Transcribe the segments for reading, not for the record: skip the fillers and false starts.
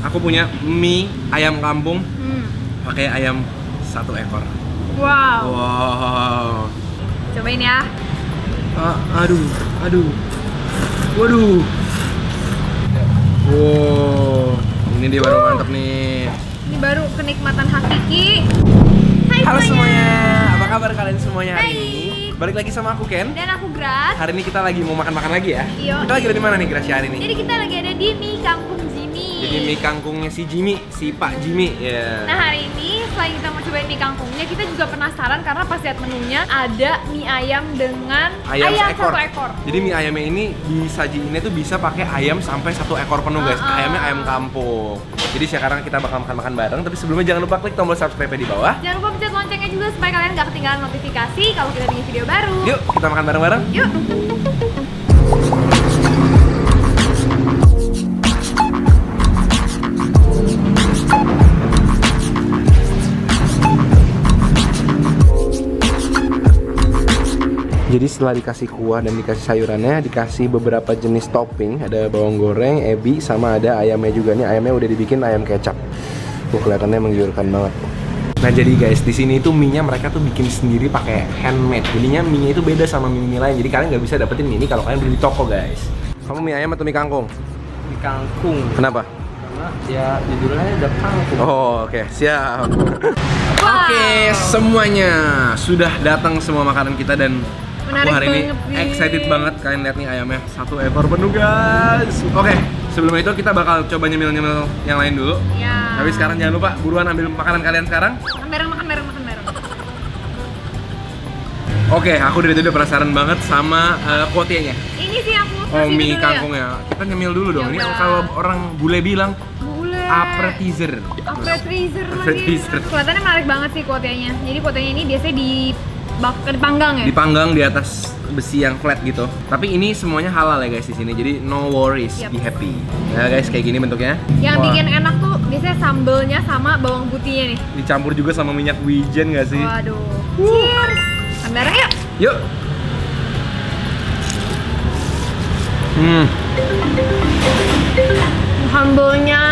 Aku punya mie ayam kampung pakai ayam 1 ekor. Wow. Wow. Cobain ya. Aduh. Waduh. Wow. Ini dia baru mantep nih. Ini baru kenikmatan hakiki. Hai Halo semuanya. Apa kabar kalian semuanya hari Hai. ini? Balik lagi sama aku Ken. Dan aku Gras. Hari ini kita lagi mau makan-makan lagi ya. Iya. Kita lagi ada di mana nih Gracia hari ini? Jadi kita lagi ada di mie kampung Jimmy. Jadi mie kangkungnya si Jimmy, si Pak Jimmy ya. Nah hari ini selain kita mau cobain mie kangkungnya, kita juga penasaran karena pas lihat menunya ada mie ayam dengan ayam seekor. 1 ekor. Jadi mie ayamnya ini disajiinnya tuh bisa pakai ayam sampai 1 ekor penuh guys. Ayamnya ayam kampung. Jadi sekarang kita bakal makan-makan bareng. Tapi sebelumnya jangan lupa klik tombol subscribe di bawah. Jangan lupa pencet loncengnya juga supaya kalian gak ketinggalan notifikasi kalau kita bikin video baru. Yuk kita makan bareng-bareng. Yuk. Jadi setelah dikasih kuah dan dikasih sayurannya, dikasih beberapa jenis topping, ada bawang goreng, ebi, sama ada ayamnya juga nih. Ayamnya udah dibikin ayam kecap. Kelihatannya menggiurkan banget. Nah jadi guys, di sini itu mie-nya mereka tuh bikin sendiri pakai handmade. Jadinya mie-nya itu beda sama mie lain. Jadi kalian nggak bisa dapetin mie ini kalau kalian beli di toko guys. Kamu mie ayam atau mie kangkung? Mie kangkung. Kenapa? Karena ya judulnya ada kangkung. Oh oke, siap. Oke, semuanya sudah datang semua makanan kita dan Menarik aku hari ini banget sih. excited banget. Kalian lihat nih ayamnya 1 ekor penuh guys. Oke, sebelum itu kita bakal coba nyemil-nyemil yang lain dulu. Ya. Tapi sekarang jangan lupa buruan ambil makanan kalian sekarang. Makan bareng. Oke, aku dari tadi udah penasaran banget sama kuotianya. Ini sih aku Oh, kasih mie dulu kangkungnya. Kita nyemil dulu dong. Ini Yaudah. kalau orang bule bilang Bule. appetizer. Appetizer lagi. Appetizer. Kelihatannya menarik banget sih kuotianya. Jadi kuotianya ini biasanya dipanggang ya. Dipanggang di atas besi yang flat gitu. Tapi ini semuanya halal ya guys di sini. Jadi no worries, Yap. be happy. Ya guys, kayak gini bentuknya. Yang Wah, bikin enak tuh biasanya sambelnya sama bawang putihnya nih. dicampur juga sama minyak wijen gak sih? Waduh. Cheers. Makan bareng yuk. Yuk. Sambelnya.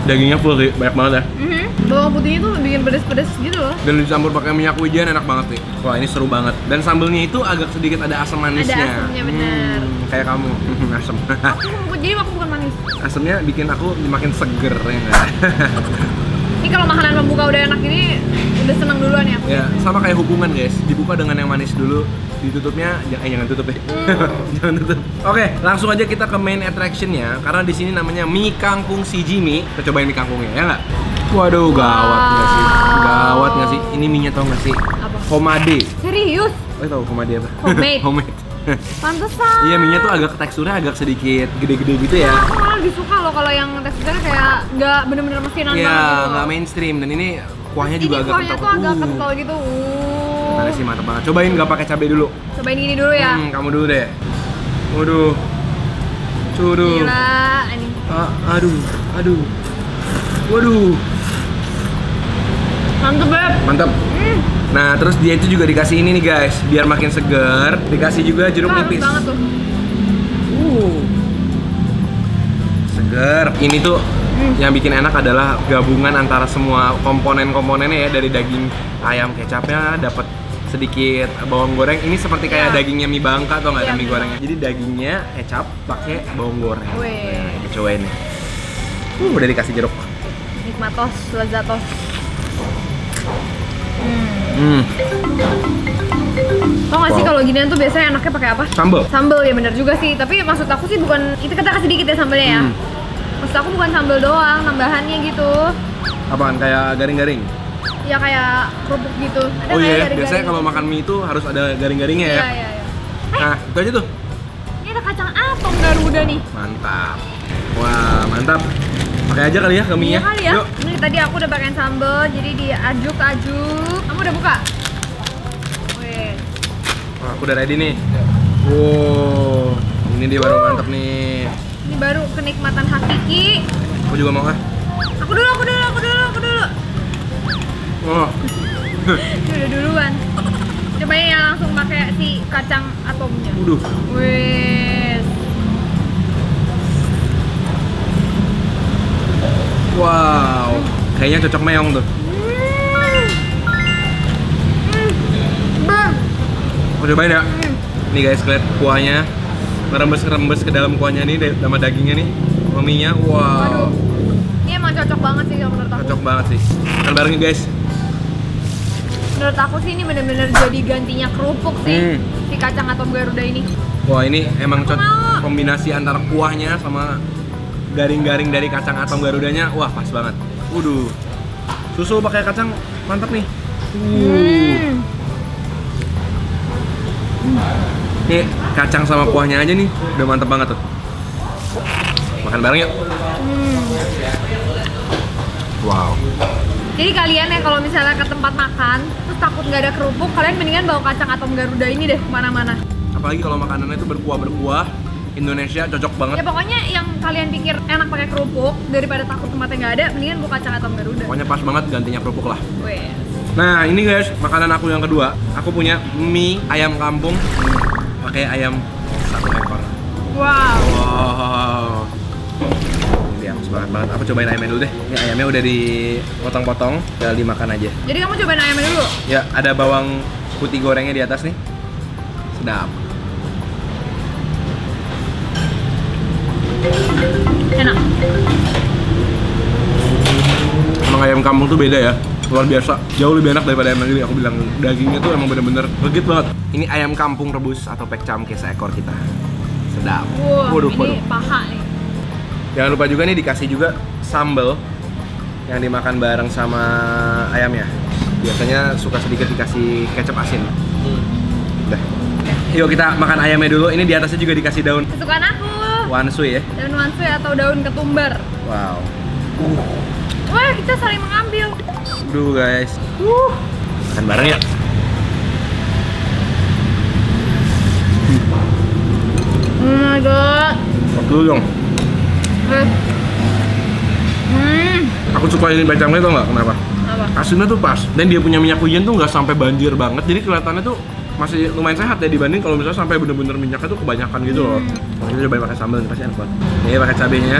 Dagingnya full sih, banyak banget ya. Bawang putihnya tuh bikin pedes-pedes gitu loh. Dan dicampur pakai minyak wijen enak banget nih. Wah, ini seru banget. Dan sambelnya itu agak sedikit ada asam manisnya. Ada asamnya, bener. Kayak kamu, asam. Jadi aku bukan manis. Asamnya bikin aku makin seger ya nggak? Ini kalau makanan pembuka udah enak gini, udah seneng duluan ya aku. Ya, sama kayak hubungan guys. Dibuka dengan yang manis dulu, ditutupnya jangan tutup ya. Jangan tutup. Oke, langsung aja kita ke main attraction-nya karena di sini namanya mie kangkung si Jimmy. Kita cobain mie kangkungnya ya nggak? Waduh, gawat nggak sih? Gawat nggak sih? Ini mie-nya tau nggak sih? Apa? Homade. Serius? Oh, tahu homade apa? Homemade. Homemade. Pantesan. Iya, mie-nya tuh agak teksturnya agak sedikit gede-gede gitu ya. Aku malah lebih suka loh kalau yang teksturnya kayak nggak bener-bener mesinan Iya, banget gitu. nggak mainstream dan ini kuahnya juga Ini agak kuahnya tuh agak kental gitu. Mana sih mantap banget. Cobain nggak pakai cabai dulu. Cobain gini dulu ya. Kamu dulu deh. Waduh. Cuduh. Gila, ini. Aduh. Waduh. Mantep Beb. Mantap. Nah, terus dia itu juga dikasih ini nih guys, biar makin segar. Dikasih juga jeruk Harus nipis. banget tuh. Segar. Ini tuh yang bikin enak adalah gabungan antara semua komponen-komponennya ya, dari daging ayam kecapnya, dapat sedikit bawang goreng. Ini seperti kayak Ya. dagingnya mie Bangka atau nggak ada Iya, mie mie gorengnya. Jadi dagingnya kecap pakai bawang goreng. Weh. Nah, kita cobain nih. Udah dikasih jeruk. Nikmatos, lezatos. Tau gak sih Wow. kalau ginian tuh biasanya enaknya pakai apa? Sambal. Sambal ya bener juga sih. Tapi maksud aku sih bukan itu, kita kasih dikit ya sambelnya ya. Maksud aku bukan sambal doang, tambahannya gitu. Apaan? Kayak garing-garing? Ya kayak kerupuk gitu. Ada Oh nggak ya iya, garing-garing? biasanya kalau makan mie itu harus ada garing-garingnya ya. Iya. Nah, itu aja tuh. Ini ada kacang atom Garuda nih. Mantap. Wah, mantap. Pakai aja kali ya ke mie-nya. Iya kali ya. Yuk. Ini tadi aku udah pakai sambal, jadi diaduk-aduk. Kamu udah buka? Wih. Wah, aku udah ready nih. Wow, ini dia baru mantap nih. Ini baru kenikmatan hakiki. Aku juga mau ah. Aku dulu. Oh, Ini udah duluan. Cobain yang langsung pakai si kacang atomnya. waduh. Wes. Wow, kayaknya cocok meong tuh. Aku cobain ya. Nih guys, lihat kuahnya ngerembes ke dalam kuahnya nih sama dagingnya nih, sama mie-nya. Wow. Ini emang cocok banget sih menurut aku. Cocok banget sih. Makan bareng nih guys. Menurut aku sih ini bener-bener jadi gantinya kerupuk sih si kacang atom Garuda ini. Wah, ini emang kombinasi antara kuahnya sama garing-garing dari kacang atom Garudanya. Wah, pas banget. Waduh. Susu pakai kacang mantap nih. Nih, kacang sama kuahnya aja nih udah mantep banget tuh. Makan bareng yuk. Wow. Jadi kalian ya kalau misalnya ke tempat makan terus takut nggak ada kerupuk, kalian mendingan bawa kacang atom Garuda ini deh kemana-mana. Apalagi kalau makanannya itu berkuah-berkuah, Indonesia cocok banget. Ya pokoknya yang kalian pikir enak pakai kerupuk daripada takut tempatnya nggak ada, mendingan bawa kacang atom Garuda. Pokoknya pas banget gantinya kerupuk lah. Wes. Nah ini guys, makanan aku yang kedua. Aku punya mie ayam kampung pakai ayam 1 ekor. Wow. Wow. Ini aku semangat banget. Aku cobain ayamnya dulu deh. Ini ayamnya udah dipotong-potong, tinggal dimakan aja. Jadi kamu cobain ayamnya dulu? Ya, ada bawang putih gorengnya di atas nih. Sedap. Enak. Emang ayam kampung tuh beda ya, luar biasa. Jauh lebih enak daripada ayam negeri. Aku bilang dagingnya tuh emang bener-bener legit banget. Ini ayam kampung rebus atau pecamke seekor kita. Sedap. Waduh, ini paha nih. Jangan lupa juga nih dikasih juga sambal yang dimakan bareng sama ayamnya. Biasanya suka sedikit dikasih kecap asin. Udah. Yuk kita makan ayamnya dulu. Ini di atasnya juga dikasih daun Kesukaan aku. wansui ya. Daun wansui atau daun ketumbar. Wow. Wah, kita saling mengambil. Duh guys. Makan bareng ya. Oh my god. Waktu dulu dong. Aku suka ini pecamke tau nggak kenapa? Apa? Asinnya tuh pas. Dan dia punya minyak wijen tuh nggak sampai banjir banget. Jadi kelihatannya tuh masih lumayan sehat ya dibanding kalau misalnya sampai bener-bener minyaknya tuh kebanyakan gitu loh. Kita cobain pakai sambal nih, pasti enak banget. Ini pakai cabenya.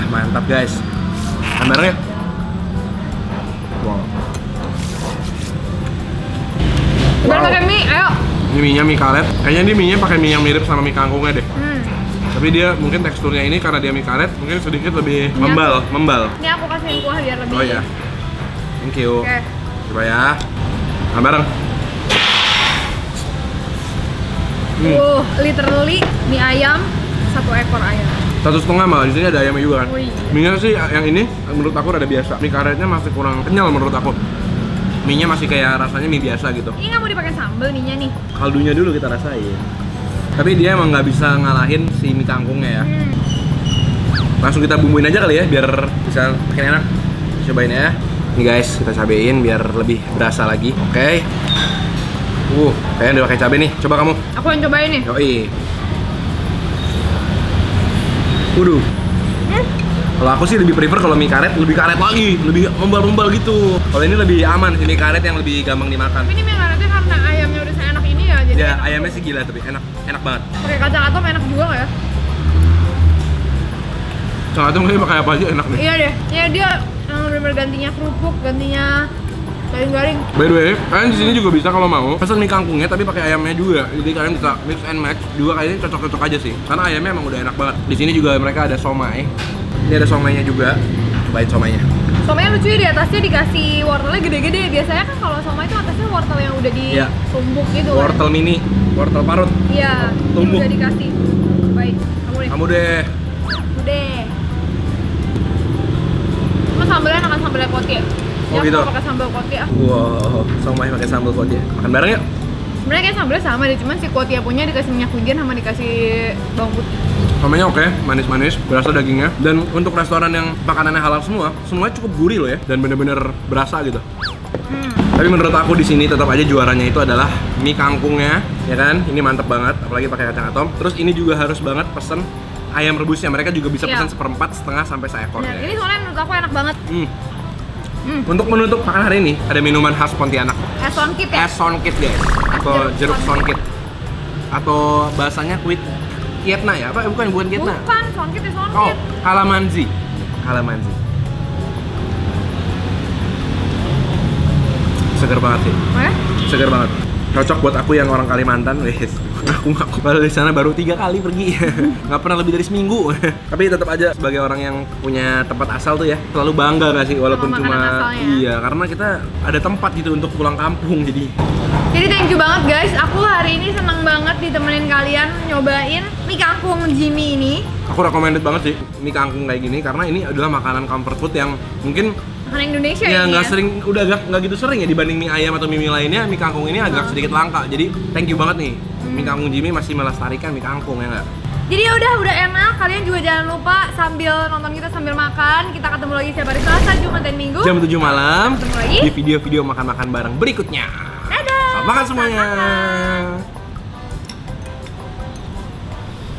Mantap guys. Makan bareng ya. Wow. Kita pakai mie, ayo. Ini mie-nya mie karet. Kayaknya ini mie-nya pakai mie yang mirip sama mie kangkungnya deh. Tapi dia mungkin teksturnya ini karena dia mie karet mungkin sedikit lebih membal. Ini aku kasihin kuah biar lebih. Oh iya. Thank you. Oke. Coba ya. Makan bareng. Literally mie ayam 1 ekor ayam. 1,5 malah, di sini ada ayamnya juga kan. Wih. Mie-nya sih yang ini menurut aku rada biasa. Mie karetnya masih kurang kenyal menurut aku. Mie-nya masih kayak rasanya mie biasa gitu. Ini nggak mau dipakai sambal mie-nya nih. Kaldunya dulu kita rasain. Tapi dia emang nggak bisa ngalahin si mie kangkungnya ya. Langsung kita bumbuin aja kali ya biar bisa makin enak. Cobain ya. Nih guys, kita cabein biar lebih berasa lagi. Oke. Kayaknya udah pakai cabai nih. Coba kamu. Aku yang cobain nih. Yoi. Waduh. Kalau aku sih lebih prefer kalau mie karet lebih karet lagi, lebih membal-membal gitu. Kalau ini lebih aman, sih mie karet yang lebih gampang dimakan. Tapi ini mie karetnya karena ayamnya udah seenak ini ya, jadi Ya, enak. ayamnya sih gila tapi enak banget. Pakai kacang atom enak juga nggak ya? Kacang atom kayaknya pakai apa aja enak nih. Iya deh. Ya dia bener-bener gantinya kerupuk, gantinya garing-garing. By the way, kalian di sini juga bisa kalau mau pesan mie kangkungnya tapi pakai ayamnya juga. Jadi kalian bisa mix and match juga, kayaknya cocok-cocok aja sih. Karena ayamnya emang udah enak banget. Di sini juga mereka ada somai. Ini ada somainya juga. Cobain somainya. Somainya lucu ya, di atasnya dikasih wortelnya gede-gede. Biasanya kan kalau somai itu atasnya wortel yang udah ditumbuk gitu kan. Wortel mini, wortel parut. Iya, ini Tumbuk. udah dikasih. Baik, kamu deh. Kamu deh. Udah. Cuma sambalnya enakan sambalnya koti ya? Oh, gitu? Aku pakai sambal koti ah. Wow, somai pakai sambal koti. Makan bareng yuk. Sebenarnya kayak sambalnya sama deh, cuman si koti punya dikasih minyak wijen sama dikasih bawang putih. Somainya oke, manis-manis, berasa dagingnya. Dan untuk restoran yang makanannya halal semua, semuanya cukup gurih loh ya, dan bener-bener berasa gitu. Tapi menurut aku di sini tetap aja juaranya itu adalah mie kangkungnya, ya kan? Ini mantep banget, apalagi pakai kacang atom. Terus ini juga harus banget pesen ayam rebusnya. Mereka juga bisa Iya. pesen 1/4, setengah sampai seekor. Nah, Ya. ini soalnya menurut aku enak banget. Untuk menutup makan hari ini ada minuman khas Pontianak. Es sonkit ya? Es sonkit guys, atau jeruk sonkit, atau bahasanya kuit Kietna ya? Apa? Bukan Kietna. Bukan, Songkit ya Songkit. Oh, Kalamanzi. Seger banget sih. Seger banget. Cocok buat aku yang orang Kalimantan, wes. Aku kalau di sana baru 3 kali pergi, nggak pernah lebih dari seminggu. Tapi tetap aja sebagai orang yang punya tempat asal tuh ya, selalu bangga nggak sih, walaupun sama cuma asalnya. iya, karena kita ada tempat gitu untuk pulang kampung jadi Thank you banget guys, aku hari ini seneng banget ditemenin kalian nyobain mie kangkung Jimmy ini. aku recommended banget sih mie kangkung kayak gini karena ini adalah makanan comfort food yang mungkin Makanan Indonesia ya ini nggak ya. sering, udah nggak gitu sering ya dibanding mie ayam atau mie lainnya. Mie kangkung ini agak sedikit langka, jadi thank you banget nih. Mie kangkung Jimmy masih melestarikan mie kangkung ya nggak? Jadi udah enak, kalian juga jangan lupa sambil nonton kita sambil makan. Kita ketemu lagi setiap hari Selasa, Jumat, dan Minggu Jam 7 malam Ketemu lagi di video-video makan-makan bareng berikutnya. Dadah! Selamat makan semuanya. Selamat makan.